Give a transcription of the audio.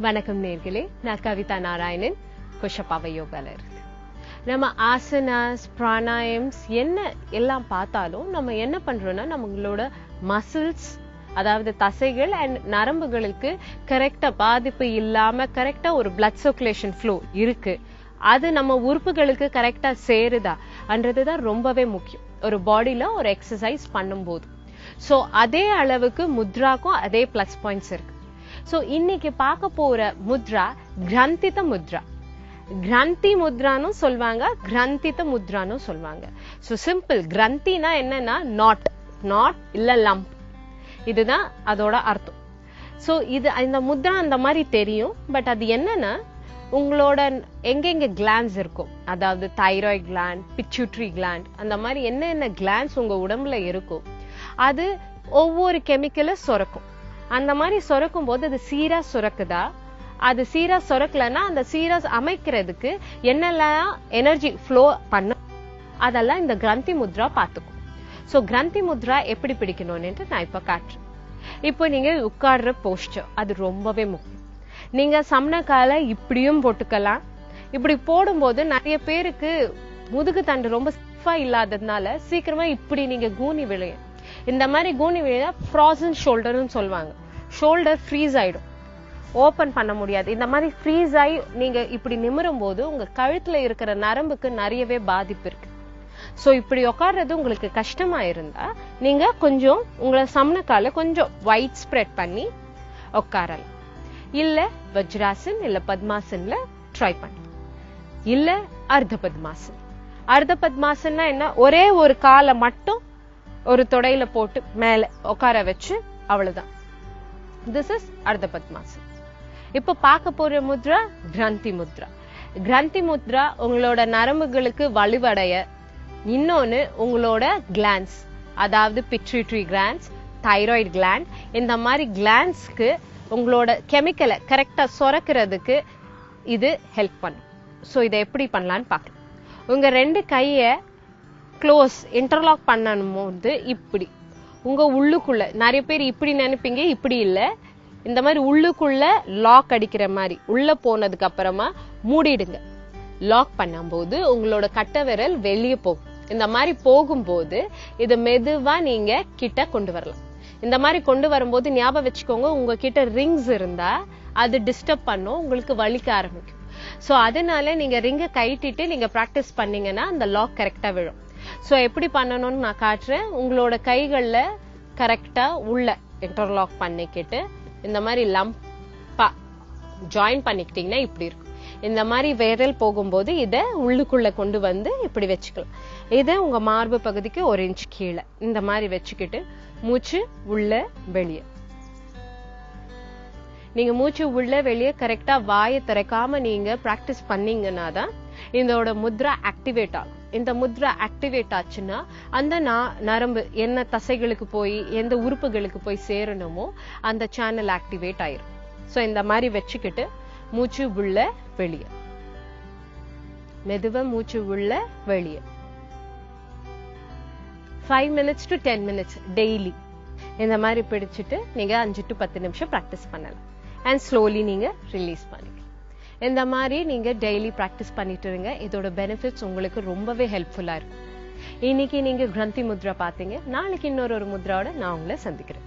வணக்கம் நேர்களே, நான் கவிதா நாராயணன், குஷப்பாவை யோகால இருக்கு. நம்ம ஆசனாஸ், பிராணாயம்ஸ் என்ன எல்லாம் பார்த்தாலும் நம்ம என்ன பண்றோம்னா நம்மளோட மசில்ஸ், அதாவது தசைகள் அண்ட் நரம்புகளுக்கு கரெக்டா பாதிப்பு இல்லாம கரெக்டா ஒரு பிளட் சர்க்குலேஷன் ஃப்ளோ இருக்கு, அது நம்ம உறுப்புகளுக்கு கரெக்டா சேருதா என்றதுதான் ரொம்பவே முக்கியம் ஒரு பாடியில ஒரு எக்ஸசைஸ் பண்ணும்போது. சோ அதே அளவுக்கு முத்ராக்கும் அதே பிளஸ் பாயிண்ட்ஸ் இருக்கு. சோ இன்னைக்கு பார்க்க போற முத்ரா கிரந்தித முத்ரா. கிரந்தி முத்ரான்னு சொல்வாங்க, கிரந்தித முத்ரான்னு சொல்வாங்க. சோ சிம்பிள், கிரந்தினா என்னன்னா நாட் இல்ல லம்ப், இதுதான் அதோட அர்த்தம். சோ இது இந்த முத்ரா அந்த மாதிரி தெரியும், பட் அது என்னன்னா உங்களோட எங்கெங்க கிளாண்ட்ஸ் இருக்கும், அதாவது தைராய்டு கிளாண்ட், பிட்யூட்டரி கிளாண்ட், அந்த மாதிரி என்னென்ன கிளாண்ட்ஸ் உங்க உடம்புல இருக்கும், அது ஒவ்வொரு கெமிக்கலை சுரக்கும். அந்த மாதிரி சுரக்கும் போது அது சீரா சுரக்குதா, அது சீரா சுரக்கலன்னா அந்த சீரா அமைக்கிறதுக்கு என்னெல்லாம் எனர்ஜி ஃப்ளோ பண்ண, அதெல்லாம் இந்த கிரந்தி முத்ரா பார்த்துக்கும். சோ கிரந்தி முத்ரா எப்படி பிடிக்கணும்னு நான் இப்ப காட்டுறேன். இப்போ நீங்க உட்கார்ற போஸ்டர் அது ரொம்பவே முக்கியம். நீங்க சமணக்கால இப்படியும் போட்டுக்கலாம். இப்படி போடும்போது நிறைய பேருக்கு முதுகு தண்டு ரொம்ப ஸ்டிஃபா இல்லாததுனால சீக்கிரமா இப்படி நீங்க கூனி விளையும். இந்த மாதிரி கூனி விளையா ஃப்ராசன் ஷோல்டர்னு சொல்லுவாங்க. ஷோல்டர் ஃப்ரீஸ் ஆயிடும், ஓபன் பண்ண முடியாது. இந்த மாதிரி ஃப்ரீஸ் ஆகி நீங்க இப்படி நிமிரும் போது உங்க கழுத்துல இருக்கிற நரம்புக்கு நிறையவே பாதிப்பு இருக்கு. சோ இப்படி உட்கார்றது உங்களுக்கு கஷ்டமா இருந்தா நீங்க கொஞ்சம் உங்களை சமணக்கால கொஞ்சம் வைட் ஸ்ப்ரெட் பண்ணி உட்காரலாம். இல்ல வஜ்ராசன் இல்ல பத்மாசன்ல ட்ரை பண்ணலாம். இல்ல அர்த்த பத்மாசன். அர்த்த பத்மாசன்னா என்ன, ஒரே ஒரு காலை மட்டும் ஒரு தொடையில போட்டு மேல உட்கார வச்சு, அவ்வளவுதான். திஸ் இஸ் அர்த்த பத்மாசன். இப்ப பார்க்க போற முத்ரா கிரந்தி முத்ரா. கிரந்தி முத்ரா உங்களோட நரம்புகளுக்கு வலுவடைய, இன்னொன்னு உங்களோட கிளாண்ட்ஸ், அதாவது பிட்யூட்டரி கிளாண்ட்ஸ், தைராய்டு கிளாண்ட், இந்த மாதிரி கிளாண்ட்ஸ்க்கு உங்களோட கெமிக்கலை கரெக்டா சுரக்கிறதுக்கு இது ஹெல்ப் பண்ணும். சோ இதை எப்படி பண்ணலான்னு பார்க்கலாம். உங்க ரெண்டு கைய க்ளோஸ் இன்டர்லாக் பண்ணணும் போது இப்படி உங்க உள்ளுக்குள்ள, நிறைய பேர் இப்படி நினைப்பீங்க, இப்படி இல்ல, இந்த மாதிரி உள்ளுக்குள்ள லாக் அடிக்கிற மாதிரி உள்ள போனதுக்கு அப்புறமா மூடிடுங்க. லாக் பண்ணும்போது உங்களோட கட்ட விரல் வெளியே போகும். இந்த மாதிரி போகும்போது இதை மெதுவா நீங்க கிட்ட கொண்டு வரலாம். இந்த மாதிரி கொண்டு வரும்போது ஞாபகம் வச்சுக்கோங்க, உங்ககிட்ட ரிங்ஸ் இருந்தா அது டிஸ்டர்ப் பண்ணும், உங்களுக்கு வலிக்க ஆரம்பிக்கும். சோ அதனால நீங்க ரிங்க கைட்டிட்டு நீங்க பிராக்டிஸ் பண்ணீங்கன்னா அந்த லாக் கரெக்டா விழும். சோ எப்படி பண்ணணும்னு நான் காட்டுறேன். உங்களோட கைகள்ல கரெக்டா உள்ள இன்டர்லாக் பண்ணிக்கிட்டு இந்த மாதிரி லம்பா ஜாயின் பண்ணிக்கிட்டீங்கன்னா இப்படி இருக்கும். இந்த மாதிரி விரல் போகும்போது இதை உள்ளுக்குள்ள கொண்டு வந்து இப்படி வச்சுக்கலாம். இதை உங்க மார்பு பகுதிக்கு 1 இன்ச் கீழே இந்த மாதிரி வச்சுக்கிட்டு மூச்சு உள்ள வெளியே, நீங்க மூச்சு உள்ள வெளியே கரெக்டா வாயை திறக்காம நீங்க பிராக்டிஸ் பண்ணீங்கன்னா தான் இதோட முத்ரா ஆக்டிவேட் ஆகும். இந்த முத்ரா ஆக்டிவேட் ஆச்சுன்னா அந்த நரம்பு என்ன தசைகளுக்கு போய் எந்த உறுப்புகளுக்கு போய் சேரணுமோ அந்த சேனல் ஆக்டிவேட் ஆயிரும். சோ இந்த மாதிரி வச்சுக்கிட்டு மூச்சு உள்ள வெளியே, மெதுவா மூச்சு உள்ள வெளியே 5 minutes to 10 minutes டெய்லி இந்த மாதிரி பிடிச்சிட்டு நீங்க 5 to 10 நிமிஷம் பிராக்டிஸ் பண்ணலாம். அண்ட் ஸ்லோலி நீங்க ரிலீஸ் பண்ணிக்கலாம். இந்த மாதிரி நீங்க டெய்லி பிராக்டிஸ் பண்ணிட்டு இருங்க. இதோட பெனிஃபிட்ஸ் உங்களுக்கு ரொம்பவே ஹெல்ப்ஃபுல்லா இருக்கும். இன்னைக்கு நீங்க கிரந்தி முத்ரா பாத்தீங்க, நாளைக்கு இன்னொரு முத்ராவோட நான் உங்களை சந்திக்கிறேன்.